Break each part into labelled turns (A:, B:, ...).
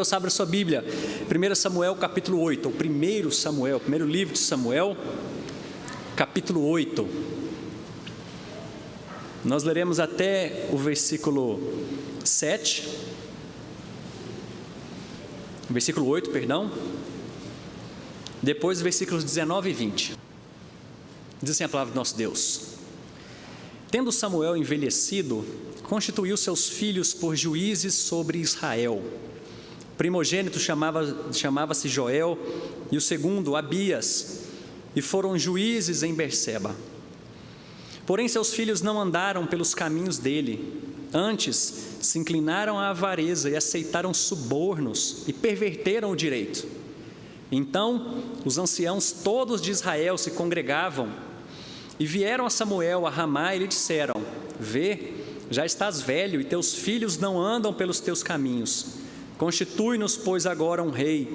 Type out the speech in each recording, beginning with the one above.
A: Deus, abra sua Bíblia, 1 Samuel capítulo 8, o primeiro livro de Samuel, capítulo 8. Nós leremos até o versículo 7, versículo 8, perdão, depois versículos 19 e 20. Diz assim a palavra do nosso Deus: Tendo Samuel envelhecido, constituiu seus filhos por juízes sobre Israel. O primogênito chamava-se Joel, e o segundo Abias, e foram juízes em Berseba. Porém seus filhos não andaram pelos caminhos dele, antes se inclinaram à avareza e aceitaram subornos e perverteram o direito. Então os anciãos todos de Israel se congregavam e vieram a Samuel a Ramá e lhe disseram: Vê, já estás velho e teus filhos não andam pelos teus caminhos. Constitui-nos, pois, agora um rei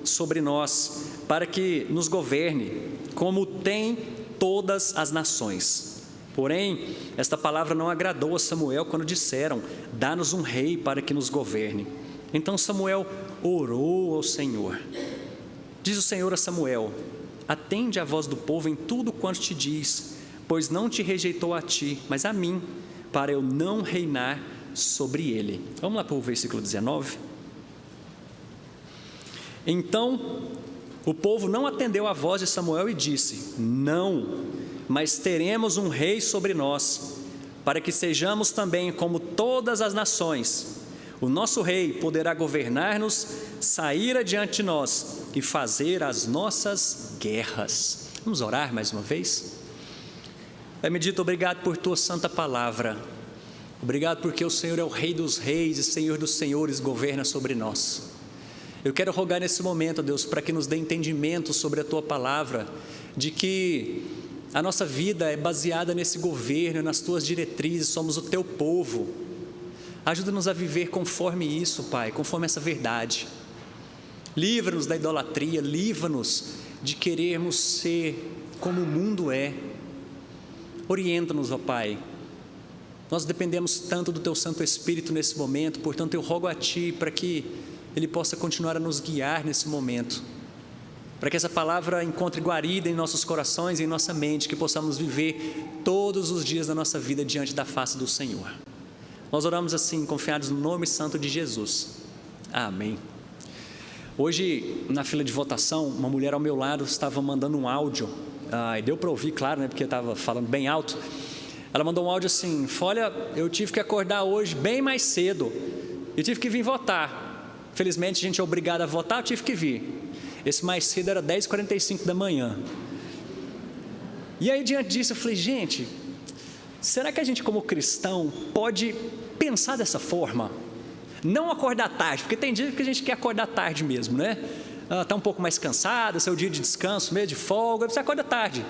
A: sobre nós, para que nos governe, como tem todas as nações. Porém, esta palavra não agradou a Samuel quando disseram: Dá-nos um rei para que nos governe. Então Samuel orou ao Senhor. Diz o Senhor a Samuel: Atende a voz do povo em tudo quanto te diz, pois não te rejeitou a ti, mas a mim, para eu não reinar sobre ele. Vamos lá para o versículo 19. Então o povo não atendeu à voz de Samuel e disse: Não, mas teremos um rei sobre nós, para que sejamos também como todas as nações. O nosso rei poderá governar-nos, sair adiante de nós e fazer as nossas guerras. Vamos orar mais uma vez? Pai bendito, obrigado por tua santa palavra. Obrigado porque o Senhor é o Rei dos reis e Senhor dos senhores, governa sobre nós. Eu quero rogar nesse momento, Deus, para que nos dê entendimento sobre a tua palavra, de que a nossa vida é baseada nesse governo, nas tuas diretrizes, somos o teu povo. Ajuda-nos a viver conforme isso, Pai, conforme essa verdade. Livra-nos da idolatria, livra-nos de querermos ser como o mundo é. Orienta-nos, ó Pai. Nós dependemos tanto do Teu Santo Espírito nesse momento, portanto eu rogo a Ti para que Ele possa continuar a nos guiar nesse momento, para que essa palavra encontre guarida em nossos corações e em nossa mente, que possamos viver todos os dias da nossa vida diante da face do Senhor. Nós oramos assim, confiados no nome santo de Jesus. Amém. Hoje, na fila de votação, uma mulher ao meu lado estava mandando um áudio, e deu para ouvir, claro, né, porque estava falando bem alto. Ela mandou um áudio assim: olha, eu tive que acordar hoje bem mais cedo, eu tive que vir votar. Felizmente a gente é obrigado a votar, eu tive que vir. Esse mais cedo era 10h45 da manhã. E aí diante disso eu falei: gente, será que a gente como cristão pode pensar dessa forma? Não acordar tarde, porque tem dia que a gente quer acordar tarde mesmo, né? Está um pouco mais cansado, seu dia de descanso, mesmo de folga, você acorda tarde.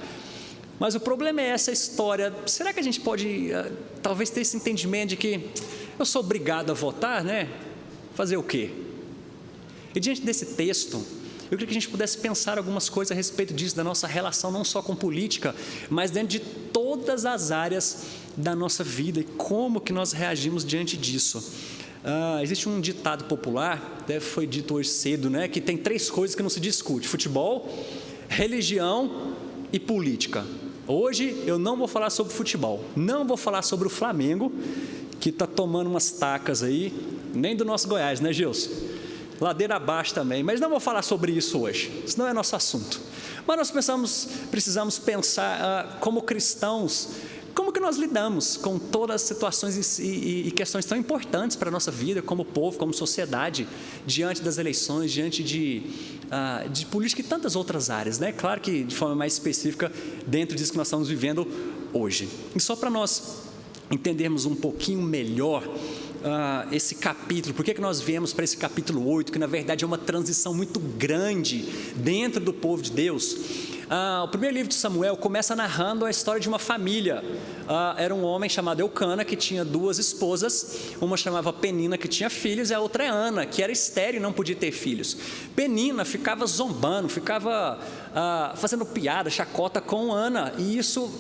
A: Mas o problema é essa história. Será que a gente pode talvez ter esse entendimento de que eu sou obrigado a votar, né? Fazer o quê? E diante desse texto, eu queria que a gente pudesse pensar algumas coisas a respeito disso, da nossa relação não só com política, mas dentro de todas as áreas da nossa vida e como que nós reagimos diante disso. Existe um ditado popular, foi dito hoje cedo, né, que tem 3 coisas que não se discute: futebol, religião e política. Hoje eu não vou falar sobre futebol, não vou falar sobre o Flamengo, que está tomando umas tacas aí, nem do nosso Goiás, né, Gilson? Ladeira abaixo também, mas não vou falar sobre isso hoje, isso não é nosso assunto. Mas nós precisamos pensar como cristãos, como que nós lidamos com todas as situações e questões tão importantes para a nossa vida, como povo, como sociedade, diante das eleições, diante de política e tantas outras áreas, né? Claro que de forma mais específica, dentro disso que nós estamos vivendo hoje. E só para nós entendermos um pouquinho melhor esse capítulo, por que nós viemos para esse capítulo 8, que na verdade é uma transição muito grande dentro do povo de Deus. O primeiro livro de Samuel começa narrando a história de uma família. Era um homem chamado Eucana, que tinha 2 esposas. Uma chamava Penina, que tinha filhos, e a outra é Ana, que era estéril e não podia ter filhos. Penina ficava zombando, ficava fazendo piada, chacota com Ana, e isso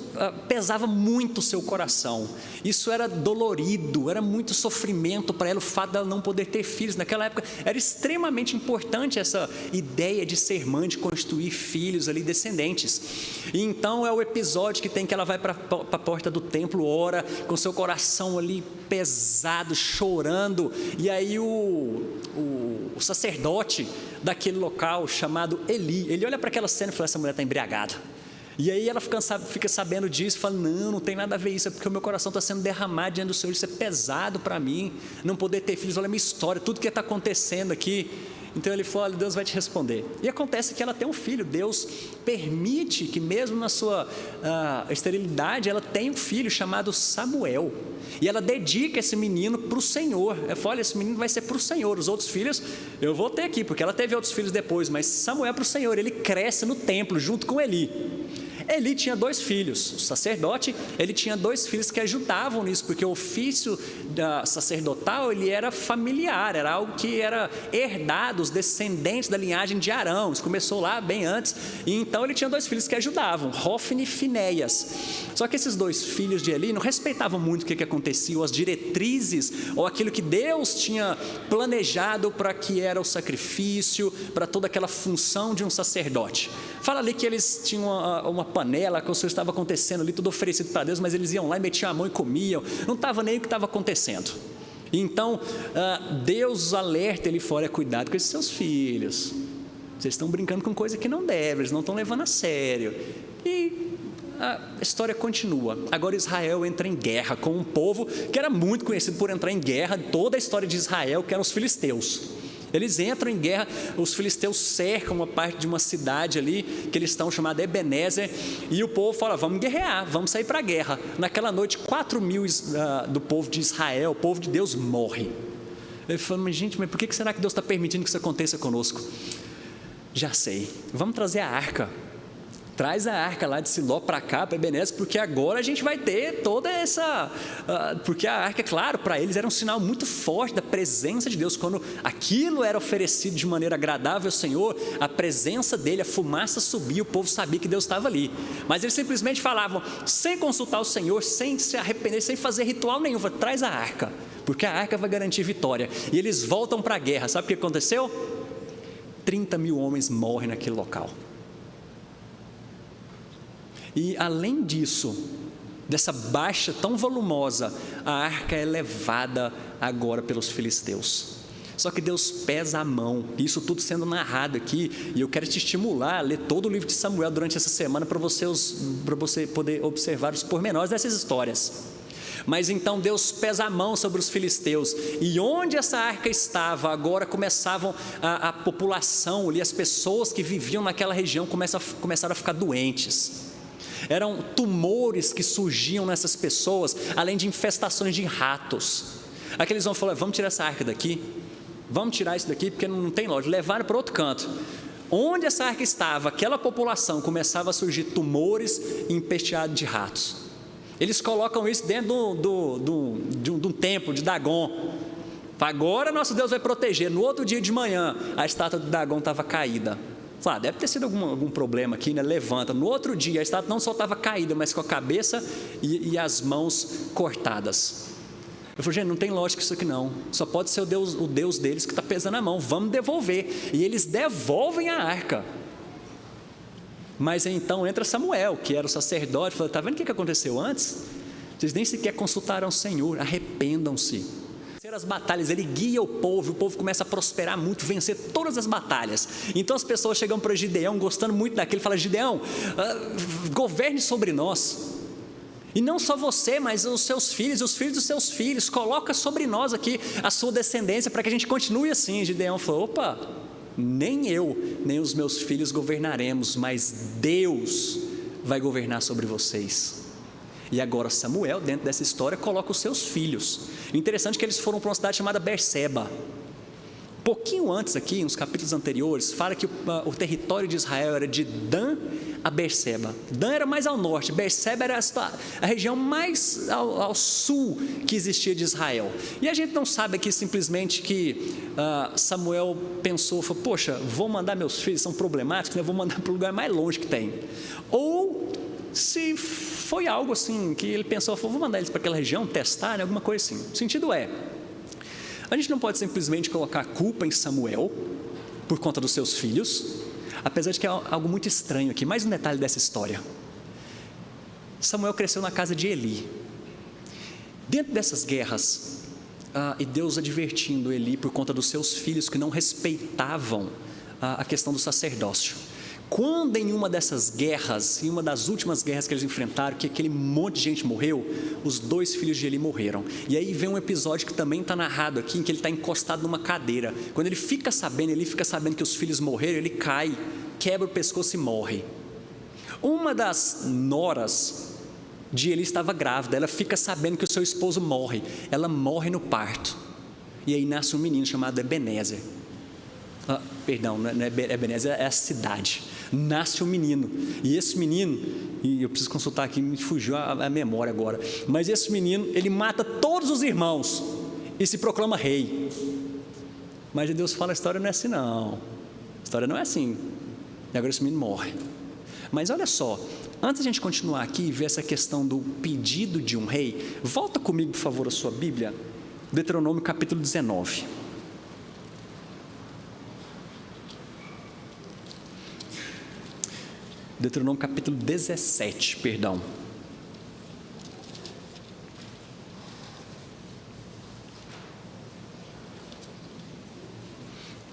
A: pesava muito o seu coração. Isso era dolorido, era muito sofrimento para ela, o fato dela não poder ter filhos. Naquela época era extremamente importante essa ideia de ser mãe, de constituir filhos ali, descendentes. E então é o episódio que tem que ela vai para a porta do templo, ora com seu coração ali pesado, chorando, e aí o sacerdote daquele local, chamado Eli, ele olha para aquela cena e fala: essa mulher está embriagada. E aí ela fica sabendo disso, fala: não tem nada a ver, isso é porque o meu coração está sendo derramado diante do Senhor, isso é pesado para mim, não poder ter filhos, olha a minha história, tudo que está acontecendo aqui. Então ele fala: olha, Deus vai te responder. E acontece que ela tem um filho, Deus permite que mesmo na sua esterilidade, ela tenha um filho chamado Samuel, e ela dedica esse menino para o Senhor. Ela fala: olha, esse menino vai ser para o Senhor, os outros filhos eu vou ter aqui, porque ela teve outros filhos depois, mas Samuel é para o Senhor. Ele cresce no templo junto com Eli. Eli tinha 2 filhos, o sacerdote, ele tinha 2 filhos que ajudavam nisso, porque o ofício sacerdotal, ele era familiar, era algo que era herdado, os descendentes da linhagem de Arão, isso começou lá bem antes, e então ele tinha 2 filhos que ajudavam, Hofni e Finéias. Só que esses 2 filhos de Eli não respeitavam muito o que acontecia, ou as diretrizes, ou aquilo que Deus tinha planejado para que era o sacrifício, para toda aquela função de um sacerdote. Fala ali que eles tinham uma panela, que o Senhor estava acontecendo ali, tudo oferecido para Deus, mas eles iam lá e metiam a mão e comiam, não estava nem o que estava acontecendo. Então Deus alerta ele fora: cuidado com esses seus filhos, vocês estão brincando com coisa que não deve, eles não estão levando a sério. E a história continua. Agora Israel entra em guerra com um povo que era muito conhecido por entrar em guerra, toda a história de Israel, que eram os filisteus. Eles entram em guerra, os filisteus cercam uma parte de uma cidade ali, que eles estão chamada Ebenezer, e o povo fala: vamos guerrear, vamos sair para a guerra. Naquela noite, 4.000 do povo de Israel, o povo de Deus, morre. Ele fala: mas gente, mas por que será que Deus está permitindo que isso aconteça conosco? Já sei, vamos trazer a arca. Traz a arca lá de Siló para cá, para Ebenezer, porque agora a gente vai ter toda essa... porque a arca, é claro, para eles era um sinal muito forte da presença de Deus. Quando aquilo era oferecido de maneira agradável ao Senhor, a presença dele, a fumaça subia, o povo sabia que Deus estava ali. Mas eles simplesmente falavam, sem consultar o Senhor, sem se arrepender, sem fazer ritual nenhum: traz a arca, porque a arca vai garantir vitória. E eles voltam para a guerra. Sabe o que aconteceu? 30.000 homens morrem naquele local. E além disso, dessa baixa tão volumosa, a arca é levada agora pelos filisteus. Só que Deus pesa a mão, isso tudo sendo narrado aqui, e eu quero te estimular a ler todo o livro de Samuel durante essa semana, para você poder observar os pormenores dessas histórias. Mas então Deus pesa a mão sobre os filisteus, e onde essa arca estava, agora começavam a população ali, as pessoas que viviam naquela região começaram a ficar doentes. Eram tumores que surgiam nessas pessoas, além de infestações de ratos. Aqueles vão falar: vamos tirar essa arca daqui, vamos tirar isso daqui, porque não tem lógica. Levaram para outro canto. Onde essa arca estava, aquela população começava a surgir tumores e empesteados de ratos. Eles colocam isso dentro de um templo de Dagon. Agora nosso Deus vai proteger. No outro dia de manhã, a estátua de Dagon estava caída. Deve ter sido algum problema aqui, né? Levanta. No outro dia, a estátua não só estava caída, mas com a cabeça e as mãos cortadas. Eu falei: gente, não tem lógica isso aqui não. Só pode ser o Deus deles que está pesando a mão. Vamos devolver. E eles devolvem a arca. Mas então entra Samuel, que era o sacerdote, e fala: está vendo o que aconteceu antes? Vocês nem sequer consultaram o Senhor, arrependam-se. As batalhas, ele guia o povo começa a prosperar muito, vencer todas as batalhas. Então as pessoas chegam para Gideão, gostando muito daquele, fala: Gideão, governe sobre nós, e não só você, mas os seus filhos, os filhos dos seus filhos, coloca sobre nós aqui a sua descendência, para que a gente continue assim. Gideão falou: opa, nem eu, nem os meus filhos governaremos, mas Deus vai governar sobre vocês. E agora Samuel, dentro dessa história, coloca os seus filhos. O interessante é que eles foram para uma cidade chamada Berseba. Pouquinho antes aqui, nos capítulos anteriores, fala que o território de Israel era de Dan a Berseba. Dan era mais ao norte, Berseba era a região mais ao sul que existia de Israel. E a gente não sabe aqui simplesmente que Samuel pensou, falou, poxa, vou mandar meus filhos, são problemáticos, né? Vou mandar para o lugar mais longe que tem. Ou se foi algo assim, que ele pensou, vou mandar eles para aquela região, testar, né? Alguma coisa assim. O sentido é, a gente não pode simplesmente colocar a culpa em Samuel por conta dos seus filhos, apesar de que é algo muito estranho aqui. Mais um detalhe dessa história. Samuel cresceu na casa de Eli. Dentro dessas guerras, e Deus advertindo Eli por conta dos seus filhos que não respeitavam a questão do sacerdócio. Quando em uma dessas guerras, em uma das últimas guerras que eles enfrentaram, que aquele monte de gente morreu, os 2 filhos de Eli morreram. E aí vem um episódio que também está narrado aqui, em que ele está encostado numa cadeira. Quando ele fica sabendo que os filhos morreram, ele cai, quebra o pescoço e morre. Uma das noras de Eli estava grávida, ela fica sabendo que o seu esposo morre, ela morre no parto. E aí nasce um menino chamado Ebenezer. Perdão, não é Ebenezer, é a cidade. Nasce um menino, e esse menino, e eu preciso consultar aqui, me fugiu a memória agora, mas esse menino, ele mata todos os irmãos e se proclama rei. Mas Deus fala, a história não é assim não, a história não é assim, e agora esse menino morre. Mas olha só, antes de a gente continuar aqui e ver essa questão do pedido de um rei, volta comigo por favor a sua Bíblia, Deuteronômio capítulo 19. Deuteronômio capítulo 17, perdão.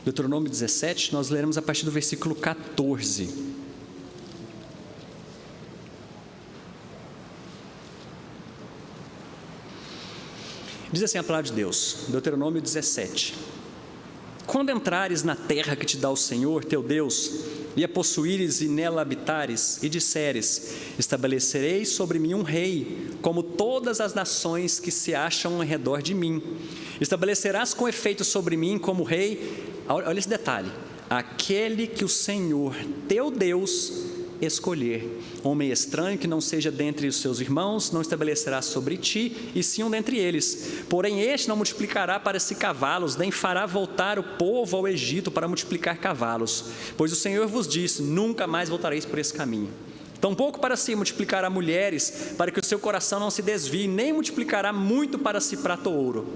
A: Deuteronômio 17, nós leremos a partir do versículo 14. Diz assim a palavra de Deus, Deuteronômio 17. Quando entrares na terra que te dá o Senhor, teu Deus, e a possuíres e nela habitares, e disseres, estabelecerei sobre mim um rei, como todas as nações que se acham ao redor de mim. Estabelecerás com efeito sobre mim como rei, olha esse detalhe, aquele que o Senhor, teu Deus, escolher. Homem estranho que não seja dentre os seus irmãos, não estabelecerá sobre ti, e sim um dentre eles. Porém este não multiplicará para si cavalos, nem fará voltar o povo ao Egito para multiplicar cavalos. Pois o Senhor vos disse, nunca mais voltareis por esse caminho. Tampouco para si multiplicará mulheres, para que o seu coração não se desvie, nem multiplicará muito para si prata ou ouro.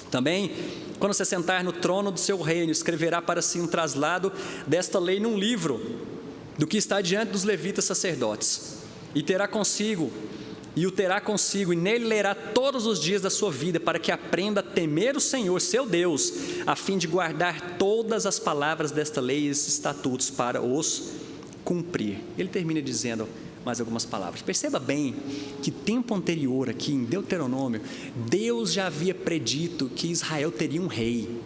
A: Também, quando se sentar no trono do seu reino, escreverá para si um traslado desta lei num livro, do que está diante dos levitas sacerdotes, e o terá consigo, e nele lerá todos os dias da sua vida, para que aprenda a temer o Senhor, seu Deus, a fim de guardar todas as palavras desta lei e esses estatutos para os cumprir. Ele termina dizendo mais algumas palavras. Perceba bem que tempo anterior aqui, em Deuteronômio, Deus já havia predito que Israel teria um rei.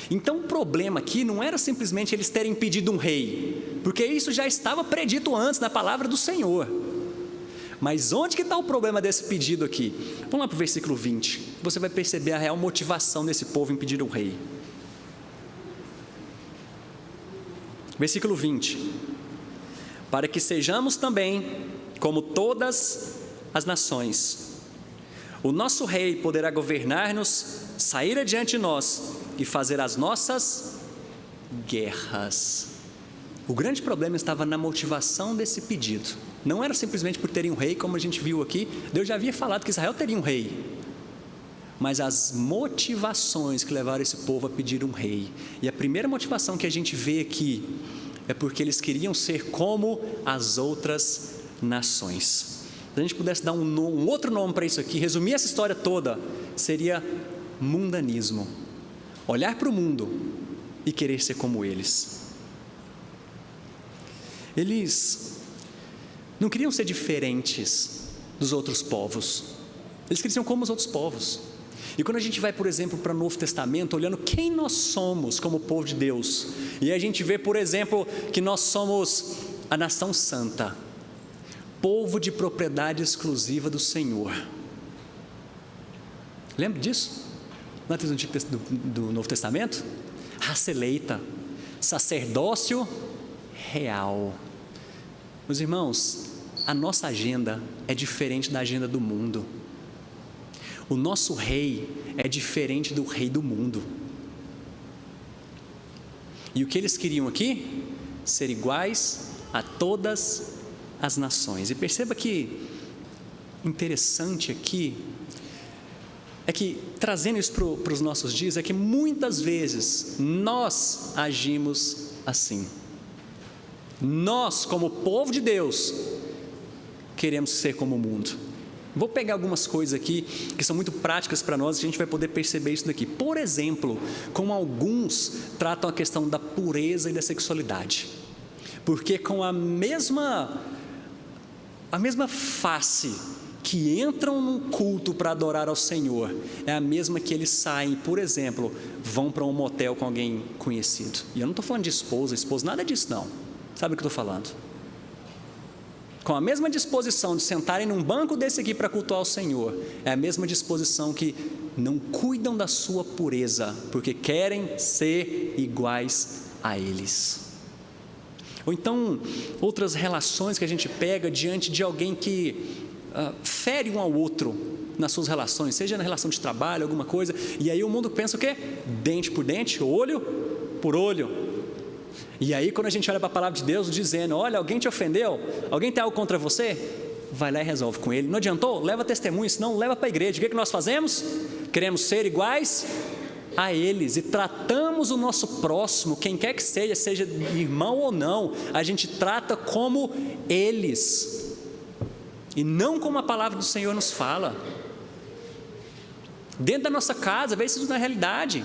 A: Então o problema aqui não era simplesmente eles terem pedido um rei, porque isso já estava predito antes na palavra do Senhor. Mas onde que está o problema desse pedido aqui? Vamos lá para o versículo 20, você vai perceber a real motivação desse povo em pedir um rei. Versículo 20: para que sejamos também como todas as nações. O nosso rei poderá governar-nos, sair adiante de nós e fazer as nossas guerras. O grande problema estava na motivação desse pedido. Não era simplesmente por terem um rei, como a gente viu aqui. Deus já havia falado que Israel teria um rei. Mas as motivações que levaram esse povo a pedir um rei. E a primeira motivação que a gente vê aqui é porque eles queriam ser como as outras nações. Se a gente pudesse dar um outro nome para isso aqui, resumir essa história toda, seria mundanismo. Olhar para o mundo e querer ser como eles. Eles não queriam ser diferentes dos outros povos. Eles queriam ser como os outros povos. E quando a gente vai, por exemplo, para o Novo Testamento, olhando quem nós somos como povo de Deus, e a gente vê, por exemplo, que nós somos a nação santa, povo de propriedade exclusiva do Senhor. Lembra disso? Antes do Novo Testamento? raça eleita, sacerdócio real. Meus irmãos, a nossa agenda é diferente da agenda do mundo. O nosso rei é diferente do rei do mundo. E o que eles queriam aqui? Ser iguais a todas as nações. E perceba que interessante aqui é que, trazendo isso para os nossos dias, é que muitas vezes nós agimos assim. Nós, como povo de Deus, queremos ser como o mundo. Vou pegar algumas coisas aqui que são muito práticas para nós, e a gente vai poder perceber isso daqui. Por exemplo, como alguns tratam a questão da pureza e da sexualidade. Porque com a mesma face que entram num culto para adorar ao Senhor, é a mesma que eles saem, por exemplo, vão para um motel com alguém conhecido. E eu não estou falando de esposa, nada disso não. Sabe o que eu estou falando? Com a mesma disposição de sentarem num banco desse aqui para cultuar o Senhor, é a mesma disposição que não cuidam da sua pureza, porque querem ser iguais a eles. Ou então, outras relações que a gente pega diante de alguém que fere um ao outro nas suas relações, seja na relação de trabalho, alguma coisa, e aí o mundo pensa o quê? Dente por dente, olho por olho. E aí quando a gente olha para a palavra de Deus dizendo, olha, alguém te ofendeu, alguém tem algo contra você, vai lá e resolve com ele. Não adiantou? Leva testemunho, senão leva para a igreja. O que nós fazemos? Queremos ser iguais a eles, e tratamos o nosso próximo, quem quer que seja irmão ou não, a gente trata como eles, e não como a palavra do Senhor nos fala. Dentro da nossa casa, veja isso na realidade.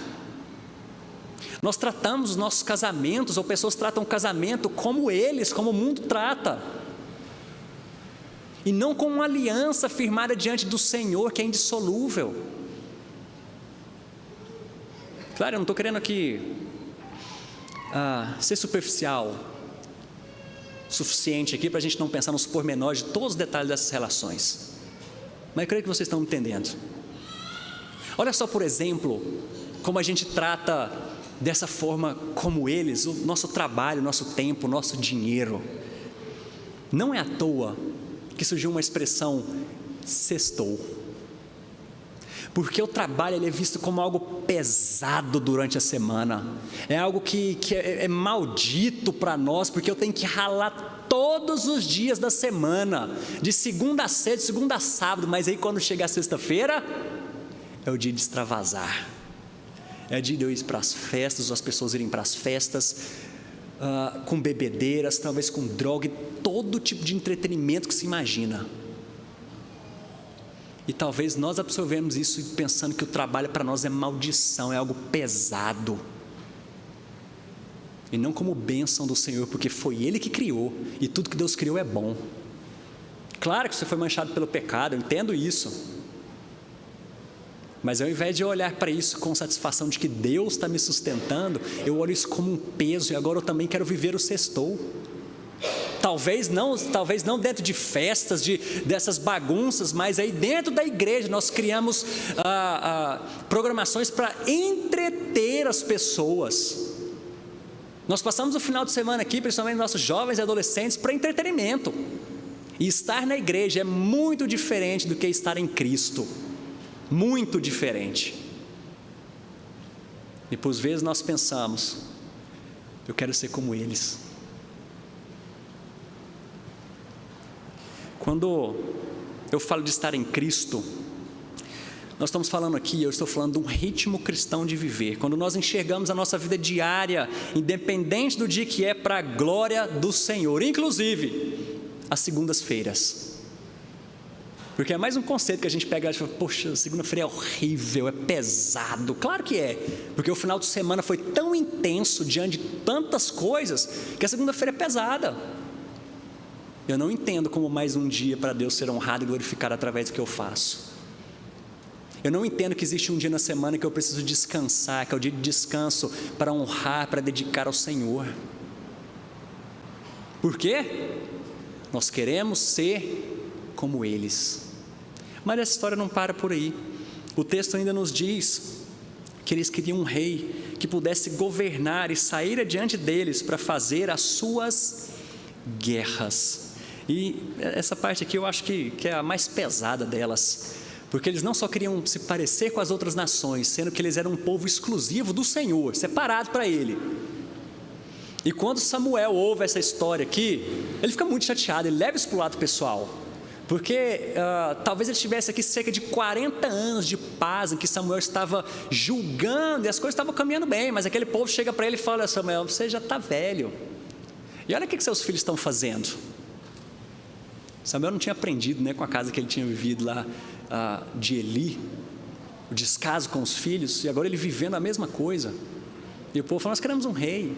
A: Nós tratamos os nossos casamentos, ou pessoas tratam o casamento como eles, como o mundo trata, e não como uma aliança firmada diante do Senhor, que é indissolúvel. Claro, eu não estou querendo aqui ser superficial suficiente aqui para a gente não pensar nos pormenores de todos os detalhes dessas relações, mas eu creio que vocês estão entendendo. Olha só, por exemplo, como a gente trata dessa forma como eles, o nosso trabalho, o nosso tempo, o nosso dinheiro. Não é à toa que surgiu uma expressão sextou, porque o trabalho ele é visto como algo pesado durante a semana, é algo que é maldito para nós, porque eu tenho que ralar todos os dias da semana, de segunda a sexta, de segunda a sábado, mas aí quando chega a sexta-feira, é o dia de extravasar, é dia de eu ir para as festas, as pessoas irem para as festas, com bebedeiras, talvez com droga, e todo tipo de entretenimento que se imagina. E talvez nós absorvemos isso pensando que o trabalho para nós é maldição, é algo pesado, e não como bênção do Senhor, porque foi Ele que criou, e tudo que Deus criou é bom. Claro que você foi manchado pelo pecado, eu entendo isso, mas ao invés de eu olhar para isso com satisfação de que Deus está me sustentando, eu olho isso como um peso, e agora eu também quero viver o sextou. Talvez não dentro de festas, dessas bagunças, mas aí dentro da igreja nós criamos programações para entreter as pessoas. Nós passamos o final de semana aqui, principalmente nossos jovens e adolescentes, para entretenimento. E estar na igreja é muito diferente do que estar em Cristo. Muito diferente. E por vezes nós pensamos, eu quero ser como eles. Quando eu falo de estar em Cristo, nós estamos falando aqui, eu estou falando de um ritmo cristão de viver. Quando nós enxergamos a nossa vida diária, independente do dia que é, para a glória do Senhor, inclusive as segundas-feiras. Porque é mais um conceito que a gente pega e fala, poxa, segunda-feira é horrível, é pesado. Claro que é, porque o final de semana foi tão intenso diante de tantas coisas, que a segunda-feira é pesada. Eu não entendo como mais um dia para Deus ser honrado e glorificado através do que eu faço. Eu não entendo que existe um dia na semana que eu preciso descansar, que é o dia de descanso para honrar, para dedicar ao Senhor. Por quê? Nós queremos ser como eles. Mas essa história não para por aí. O texto ainda nos diz que eles queriam um rei que pudesse governar e sair adiante deles para fazer as suas guerras. E essa parte aqui eu acho que é a mais pesada delas, porque eles não só queriam se parecer com as outras nações, sendo que eles eram um povo exclusivo do Senhor, separado para Ele. E quando Samuel ouve essa história aqui, ele fica muito chateado, ele leva isso para o lado pessoal, porque talvez ele tivesse aqui cerca de 40 anos de paz, em que Samuel estava julgando, e as coisas estavam caminhando bem, mas aquele povo chega para ele e fala: Samuel, você já está velho, e olha o que seus filhos estão fazendo. Samuel não tinha aprendido, né, com a casa que ele tinha vivido lá, de Eli, o descaso com os filhos, e agora ele vivendo a mesma coisa. E o povo falou: nós queremos um rei.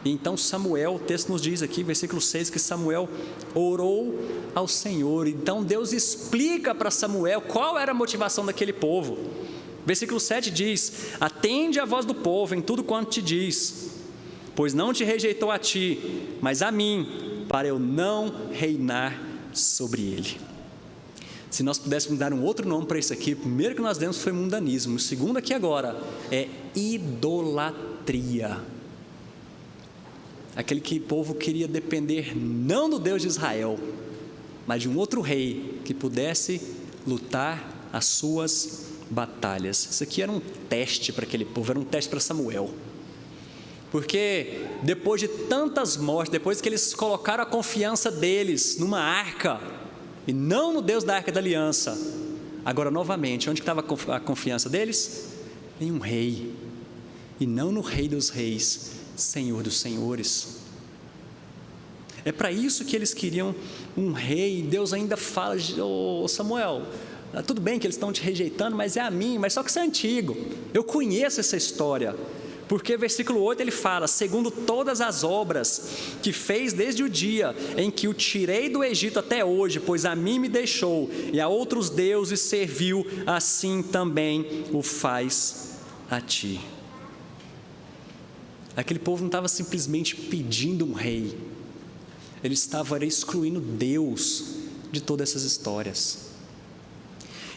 A: E então Samuel, o texto nos diz aqui, versículo 6, que Samuel orou ao Senhor. Então Deus explica para Samuel qual era a motivação daquele povo. Versículo 7 diz: atende a voz do povo em tudo quanto te diz, pois não te rejeitou a ti, mas a mim, para eu não reinar sobre ele. Se nós pudéssemos dar um outro nome para isso aqui, o primeiro que nós demos foi mundanismo, o segundo aqui agora é idolatria. Aquele que o povo queria depender não do Deus de Israel, mas de um outro rei que pudesse lutar as suas batalhas. Isso aqui era um teste para aquele povo, era um teste para Samuel, porque depois de tantas mortes, depois que eles colocaram a confiança deles numa arca e não no Deus da Arca da Aliança, agora novamente, onde estava a confiança deles? Em um rei, e não no Rei dos Reis, Senhor dos Senhores. É para isso que eles queriam um rei. Deus ainda fala: Samuel, tudo bem que eles estão te rejeitando, mas é a mim, mas só que isso é antigo, eu conheço essa história. Porque versículo 8 ele fala: segundo todas as obras que fez desde o dia em que o tirei do Egito até hoje, pois a mim me deixou e a outros deuses serviu, assim também o faz a ti. Aquele povo não estava simplesmente pedindo um rei, ele estava excluindo Deus de todas essas histórias.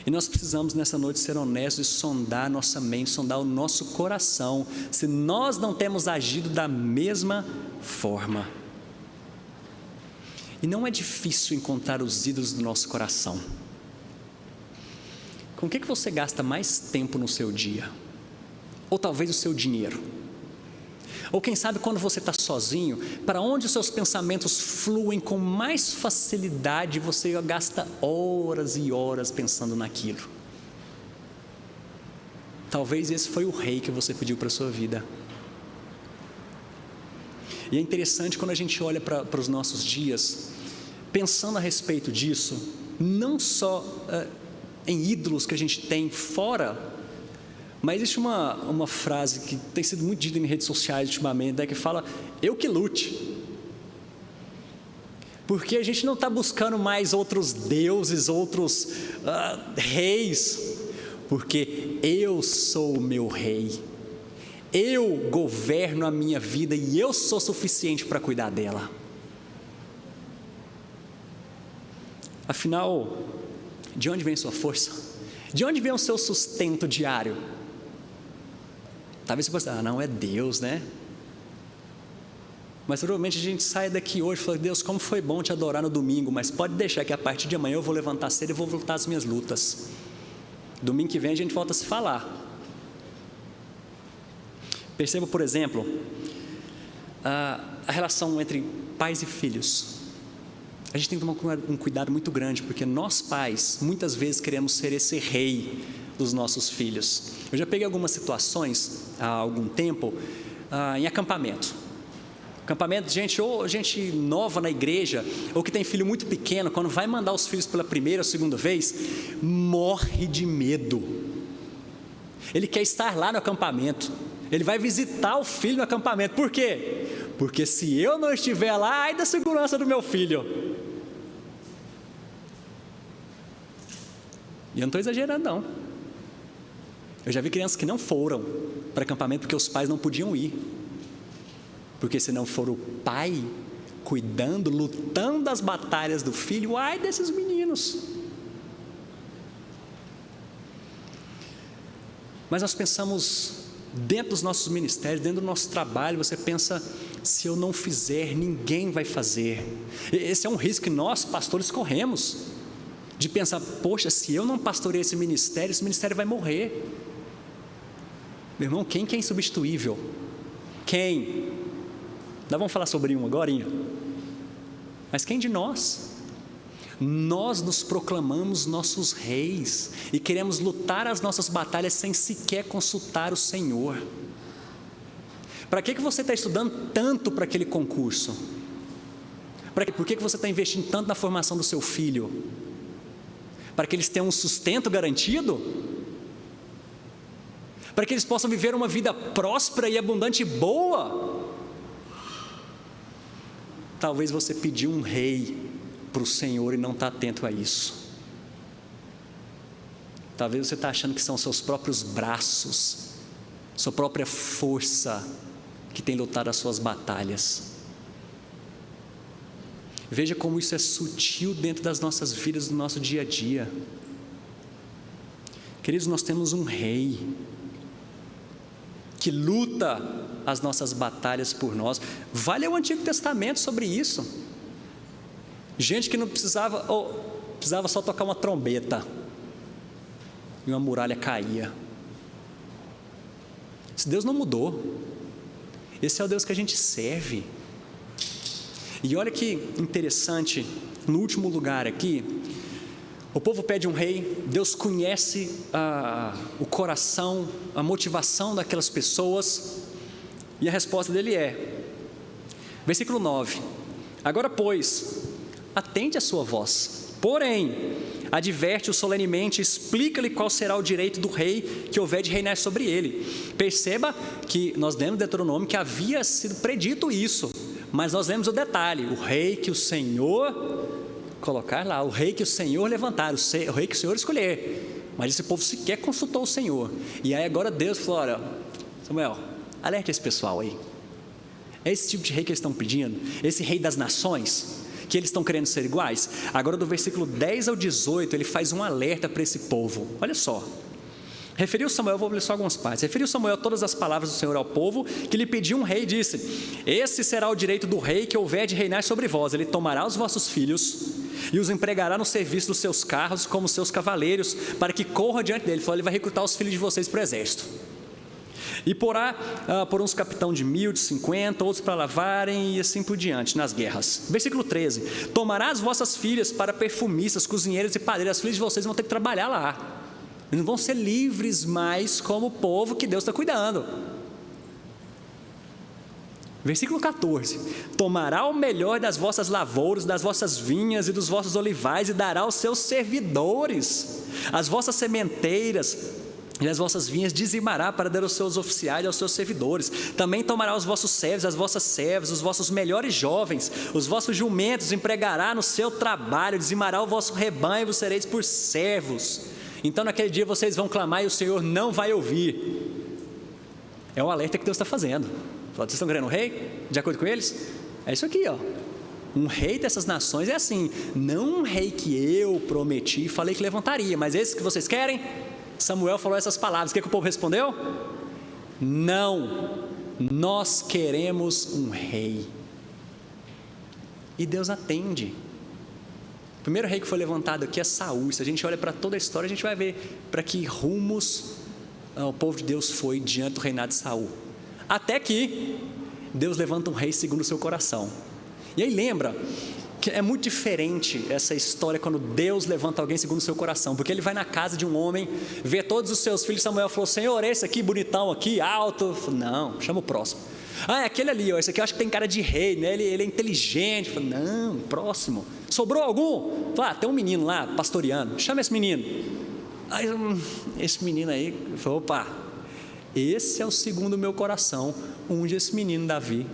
A: E nós precisamos nessa noite ser honestos e sondar nossa mente, sondar o nosso coração, se nós não temos agido da mesma forma. E não é difícil encontrar os ídolos do nosso coração. Com o que você gasta mais tempo no seu dia? Ou talvez o seu dinheiro? Ou quem sabe quando você está sozinho, para onde os seus pensamentos fluem com mais facilidade, você gasta horas e horas pensando naquilo. Talvez esse foi o rei que você pediu para a sua vida. E é interessante quando a gente olha para os nossos dias, pensando a respeito disso, não só em ídolos que a gente tem fora. Mas existe uma frase que tem sido muito dita em redes sociais ultimamente, que fala: eu que lute. Porque a gente não está buscando mais outros deuses, outros reis, porque eu sou o meu rei, eu governo a minha vida e eu sou suficiente para cuidar dela. Afinal, de onde vem sua força? De onde vem o seu sustento diário? Talvez você possa dizer: não, é Deus, né? Mas provavelmente a gente sai daqui hoje e fala: Deus, como foi bom te adorar no domingo, mas pode deixar que a partir de amanhã eu vou levantar cedo e vou lutar as minhas lutas. Domingo que vem a gente volta a se falar. Perceba, por exemplo, a relação entre pais e filhos. A gente tem que tomar um cuidado muito grande, porque nós pais, muitas vezes queremos ser esse rei dos nossos filhos. Eu já peguei algumas situações, há algum tempo, em acampamento. Acampamento de gente, ou gente nova na igreja, ou que tem filho muito pequeno, quando vai mandar os filhos pela primeira ou segunda vez, morre de medo. Ele quer estar lá no acampamento, ele vai visitar o filho no acampamento. Por quê? Porque se eu não estiver lá, ai da segurança do meu filho. E eu não estou exagerando, não. Eu já vi crianças que não foram para acampamento porque os pais não podiam ir. Porque se não for o pai cuidando, lutando as batalhas do filho, ai desses meninos. Mas nós pensamos Dentro dos nossos ministérios, dentro do nosso trabalho, você pensa, se eu não fizer, ninguém vai fazer. Esse é um risco que nós, pastores, corremos, de pensar, poxa, se eu não pastorear esse ministério vai morrer. Meu irmão, quem que é insubstituível? Quem? Nós vamos falar sobre um agorinha. Mas quem de nós? Nós nos proclamamos nossos reis e queremos lutar as nossas batalhas sem sequer consultar o Senhor. Para que você está estudando tanto para aquele concurso? Por que você está investindo tanto na formação do seu filho? Para que eles tenham um sustento garantido? Para que eles possam viver uma vida próspera e abundante e boa? Talvez você pediu um rei para o Senhor e não está atento a isso. Talvez você está achando que são seus próprios braços, sua própria força que tem lutado as suas batalhas. Veja como isso é sutil dentro das nossas vidas, do nosso dia a dia. Queridos, nós temos um rei que luta as nossas batalhas por nós. Vai ler o Antigo Testamento sobre isso. Gente que não precisava só tocar uma trombeta e uma muralha caía. Esse Deus não mudou. Esse é o Deus que a gente serve. E olha que interessante, no último lugar aqui, o povo pede um rei, Deus conhece o coração, a motivação daquelas pessoas, e a resposta dele é, versículo 9, agora pois, atende a sua voz, porém, adverte-o solenemente, explica-lhe qual será o direito do rei que houver de reinar sobre ele. Perceba que nós lemos no Deuteronômio que havia sido predito isso, mas nós lemos o detalhe, o rei que o Senhor colocar lá, o rei que o Senhor levantar, o rei que o Senhor escolher. Mas esse povo sequer consultou o Senhor. E aí agora Deus falou, olha, Samuel, alerte esse pessoal aí. É esse tipo de rei que eles estão pedindo? Esse rei das nações? Que eles estão querendo ser iguais? Agora do versículo 10 ao 18, ele faz um alerta para esse povo. Olha só. Referiu Samuel, vou ler só algumas partes. Referiu Samuel todas as palavras do Senhor ao povo, que lhe pediu um rei, e disse, esse será o direito do rei que houver de reinar sobre vós. Ele tomará os vossos filhos e os empregará no serviço dos seus carros como seus cavaleiros, para que corra diante dele. Ele falou, ele vai recrutar os filhos de vocês para o exército. E porá por uns capitão de 1000, de 50, outros para lavarem e assim por diante, nas guerras. Versículo 13, tomará as vossas filhas para perfumistas, cozinheiras e padeiras. As filhas de vocês vão ter que trabalhar lá. Eles não vão ser livres mais como o povo que Deus está cuidando. Versículo 14, tomará o melhor das vossas lavouras, das vossas vinhas e dos vossos olivais e dará aos seus servidores. As vossas sementeiras e as vossas vinhas dizimará para dar aos seus oficiais e aos seus servidores. Também tomará os vossos servos, as vossas servas, os vossos melhores jovens, os vossos jumentos, empregará no seu trabalho, dizimará o vosso rebanho e vos sereis por servos. Então naquele dia vocês vão clamar e o Senhor não vai ouvir. É o alerta que Deus está fazendo. Vocês estão querendo um rei? De acordo com eles? É isso aqui, ó. Um rei dessas nações é assim, não um rei que eu prometi e falei que levantaria, mas esse que vocês querem? Samuel falou essas palavras, o que o povo respondeu? Não, nós queremos um rei. E Deus atende. O primeiro rei que foi levantado aqui é Saul. Se a gente olha para toda a história, a gente vai ver para que rumos o povo de Deus foi diante do reinado de Saul. Até que Deus levanta um rei segundo o seu coração. E aí lembra que é muito diferente essa história quando Deus levanta alguém segundo o seu coração, porque ele vai na casa de um homem, vê todos os seus filhos. Samuel falou, Senhor, esse aqui bonitão aqui, alto. Falei, não, chama o próximo. É aquele ali, ó, esse aqui eu acho que tem cara de rei, né? Ele é inteligente. Falei, não, próximo. Sobrou algum? Falei, tem um menino lá pastoreando, chama esse menino. Aí esse menino aí, falei, opa, esse é o segundo meu coração, unge esse menino Davi.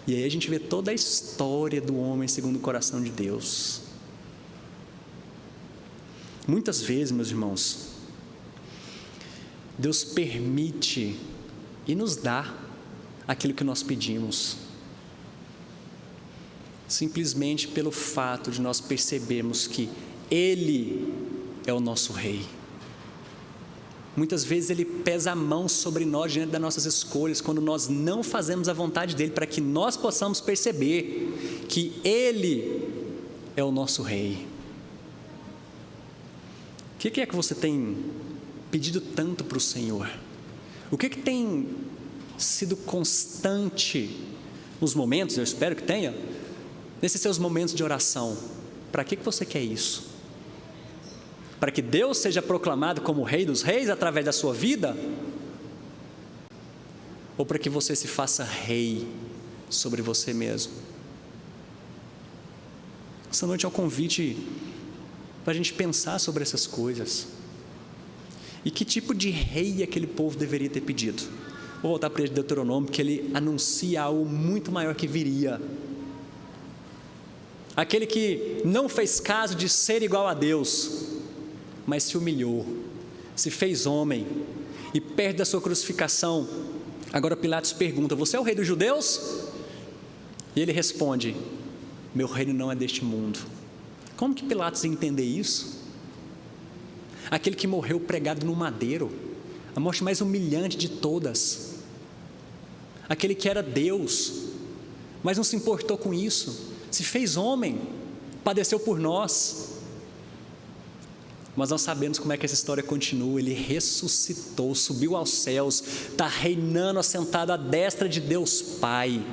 A: E aí a gente vê toda a história do homem segundo o coração de Deus. Muitas vezes, meus irmãos, Deus permite e nos dá aquilo que nós pedimos, simplesmente pelo fato de nós percebermos que Ele é o nosso Rei. Muitas vezes Ele pesa a mão sobre nós diante das nossas escolhas, quando nós não fazemos a vontade dEle, para que nós possamos perceber que Ele é o nosso Rei. O que é que você tem pedido tanto para o Senhor? O que tem sido constante nos momentos, eu espero que tenha, nesses seus momentos de oração? Para que você quer isso? Para que Deus seja proclamado como o Rei dos Reis através da sua vida? Ou para que você se faça rei sobre você mesmo? Essa noite é um convite para a gente pensar sobre essas coisas. E que tipo de rei aquele povo deveria ter pedido? Vou voltar para o Deuteronômio, porque ele anuncia algo muito maior que viria. Aquele que não fez caso de ser igual a Deus, mas se humilhou, se fez homem, e perto da sua crucificação, agora Pilatos pergunta: você é o rei dos judeus? E ele responde: meu reino não é deste mundo. Como que Pilatos ia entender isso? Aquele que morreu pregado no madeiro, a morte mais humilhante de todas. Aquele que era Deus, mas não se importou com isso, se fez homem, padeceu por nós. Mas nós sabemos como é que essa história continua. Ele ressuscitou, subiu aos céus, está reinando assentado à destra de Deus Pai,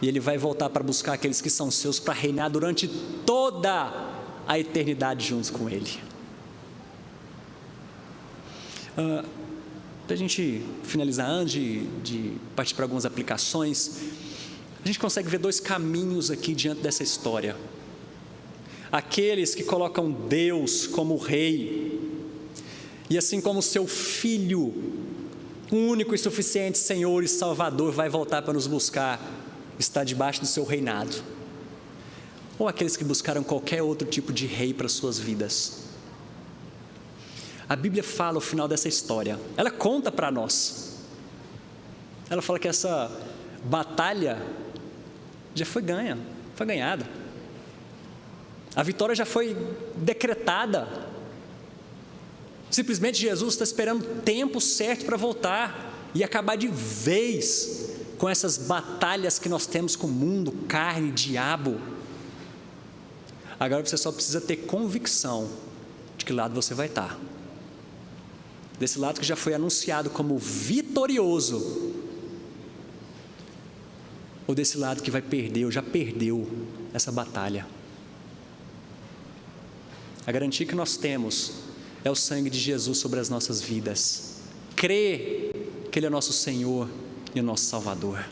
A: e Ele vai voltar para buscar aqueles que são seus, para reinar durante toda a eternidade juntos com Ele. Para a gente finalizar, antes de partir para algumas aplicações, a gente consegue ver dois caminhos aqui diante dessa história. Aqueles que colocam Deus como Rei, e assim como seu Filho, único e suficiente Senhor e Salvador, vai voltar para nos buscar, está debaixo do seu reinado. Ou aqueles que buscaram qualquer outro tipo de rei para suas vidas. A Bíblia fala o final dessa história, ela conta para nós. Ela fala que essa batalha já foi ganhada. A vitória já foi decretada. Simplesmente Jesus está esperando o tempo certo para voltar e acabar de vez com essas batalhas que nós temos com o mundo, carne, diabo. Agora você só precisa ter convicção de que lado você vai estar. Desse lado que já foi anunciado como vitorioso, ou desse lado que vai perder, ou já perdeu essa batalha. A garantia que nós temos é o sangue de Jesus sobre as nossas vidas. Crer que Ele é nosso Senhor e o nosso Salvador.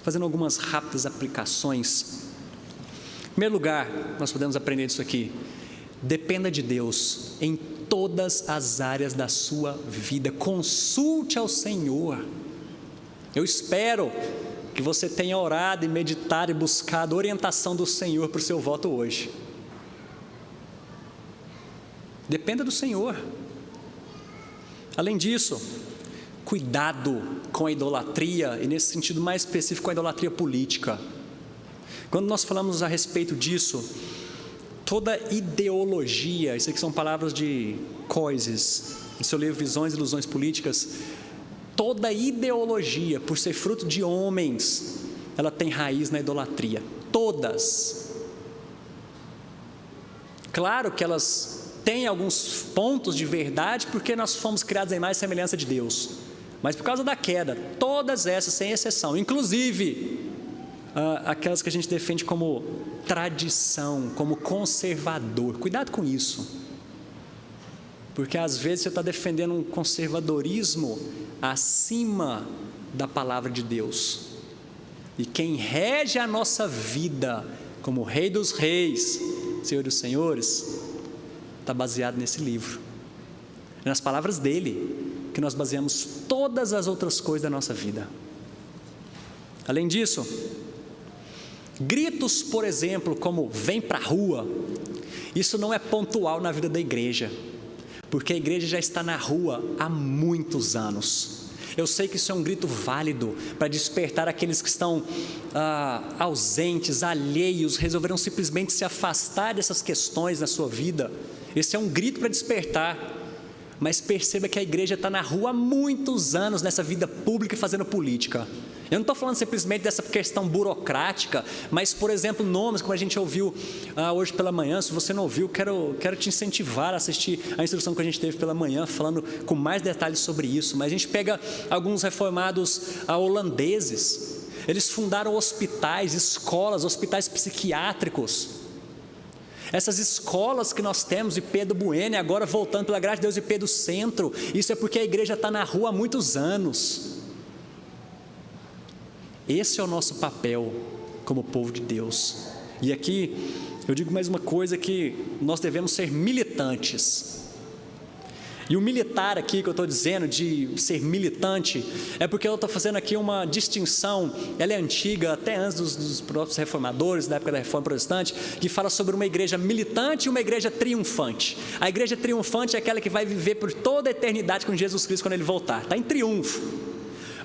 A: Fazendo algumas rápidas aplicações. Em primeiro lugar, nós podemos aprender disso aqui: dependa de Deus em todas as áreas da sua vida. Consulte ao Senhor. Eu espero que você tenha orado e meditado e buscado a orientação do Senhor para o seu voto hoje. Dependa do Senhor. Além disso, cuidado com a idolatria, e nesse sentido mais específico, a idolatria política. Quando nós falamos a respeito disso, toda ideologia, isso aqui são palavras de Coises, no seu livro Visões e Ilusões Políticas, toda ideologia, por ser fruto de homens, ela tem raiz na idolatria, todas. Claro que elas têm alguns pontos de verdade, porque nós fomos criados em imagem e semelhança de Deus, mas por causa da queda, todas essas, sem exceção, inclusive aquelas que a gente defende como tradição, como conservador. Cuidado com isso, porque às vezes você está defendendo um conservadorismo acima da palavra de Deus, e quem rege a nossa vida como Rei dos Reis, Senhor dos Senhores, está baseado nesse livro, é nas palavras dele que nós baseamos todas as outras coisas da nossa vida. Além disso, gritos, por exemplo, como vem para a rua, isso não é pontual na vida da igreja, porque a igreja já está na rua há muitos anos. Eu sei que isso é um grito válido para despertar aqueles que estão ausentes, alheios, resolveram simplesmente se afastar dessas questões na sua vida. Esse é um grito para despertar, mas perceba que a igreja está na rua há muitos anos nessa vida pública e fazendo política. Eu não estou falando simplesmente dessa questão burocrática, mas, por exemplo, nomes, como a gente ouviu hoje pela manhã. Se você não ouviu, quero te incentivar a assistir a instrução que a gente teve pela manhã, falando com mais detalhes sobre isso. Mas a gente pega alguns reformados holandeses. Eles fundaram hospitais, escolas, hospitais psiquiátricos. Essas escolas que nós temos, IP do Bueno, agora voltando pela graça de Deus, IP do Centro, isso é porque a igreja está na rua há muitos anos. Esse é o nosso papel como povo de Deus. E aqui eu digo mais uma coisa, que nós devemos ser militantes. E o militar aqui que eu estou dizendo, de ser militante, é porque eu estou fazendo aqui uma distinção, ela é antiga, até antes dos próprios reformadores, da época da Reforma Protestante, que fala sobre uma igreja militante e uma igreja triunfante. A igreja triunfante é aquela que vai viver por toda a eternidade com Jesus Cristo quando Ele voltar, está em triunfo.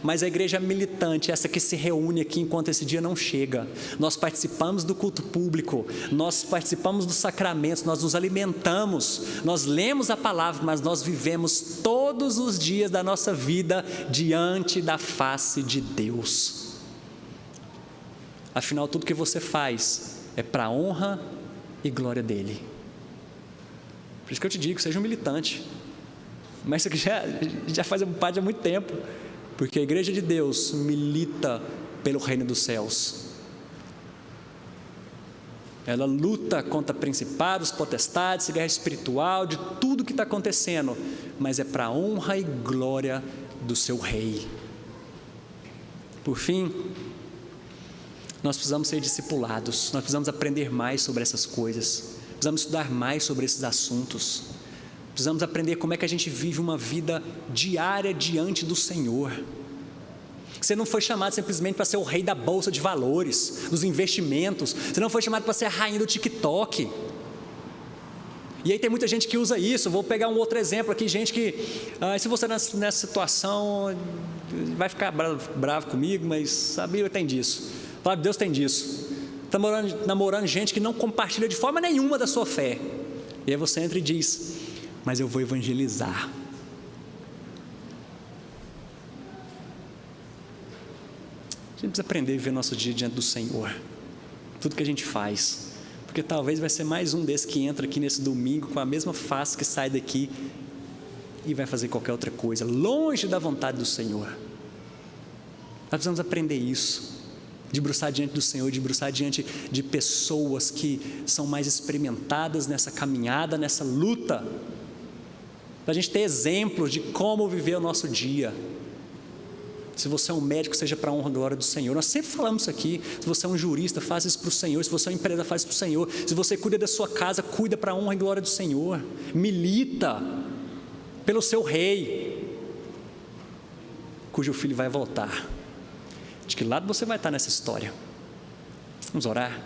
A: Mas a igreja militante, essa que se reúne aqui enquanto esse dia não chega. Nós participamos do culto público, nós participamos dos sacramentos, nós nos alimentamos, nós lemos a palavra, mas nós vivemos todos os dias da nossa vida diante da face de Deus. Afinal, tudo que você faz é para a honra e glória dEle. Por isso que eu te digo, seja um militante. Mas isso aqui já faz parte há muito tempo. Porque a igreja de Deus milita pelo reino dos céus. Ela luta contra principados, potestades, guerra espiritual, de tudo que está acontecendo, mas é para a honra e glória do seu rei. Por fim, nós precisamos ser discipulados, nós precisamos aprender mais sobre essas coisas, precisamos estudar mais sobre esses assuntos. Precisamos aprender como é que a gente vive uma vida diária diante do Senhor. Você não foi chamado simplesmente para ser o rei da bolsa de valores, dos investimentos. Você não foi chamado para ser a rainha do TikTok. E aí tem muita gente que usa isso. Vou pegar um outro exemplo aqui, gente que, se você nessa situação, vai ficar bravo comigo, mas a Bíblia tem disso. A palavra de Deus tem disso. Está namorando gente que não compartilha de forma nenhuma da sua fé. E aí você entra e diz: mas eu vou evangelizar. A gente precisa aprender a viver nosso dia diante do Senhor, tudo que a gente faz, porque talvez vai ser mais um desses que entra aqui nesse domingo com a mesma face que sai daqui e vai fazer qualquer outra coisa, longe da vontade do Senhor. Nós precisamos aprender isso, debruçar diante do Senhor, debruçar diante de pessoas que são mais experimentadas nessa caminhada, nessa luta, para a gente ter exemplos de como viver o nosso dia. Se você é um médico, seja para a honra e glória do Senhor. Nós sempre falamos isso aqui. Se você é um jurista, faça isso para o Senhor. Se você é um empresário, faça isso para o Senhor. Se você cuida da sua casa, cuida para a honra e glória do Senhor. Milita pelo seu rei, cujo filho vai voltar. De que lado você vai estar nessa história? Vamos orar?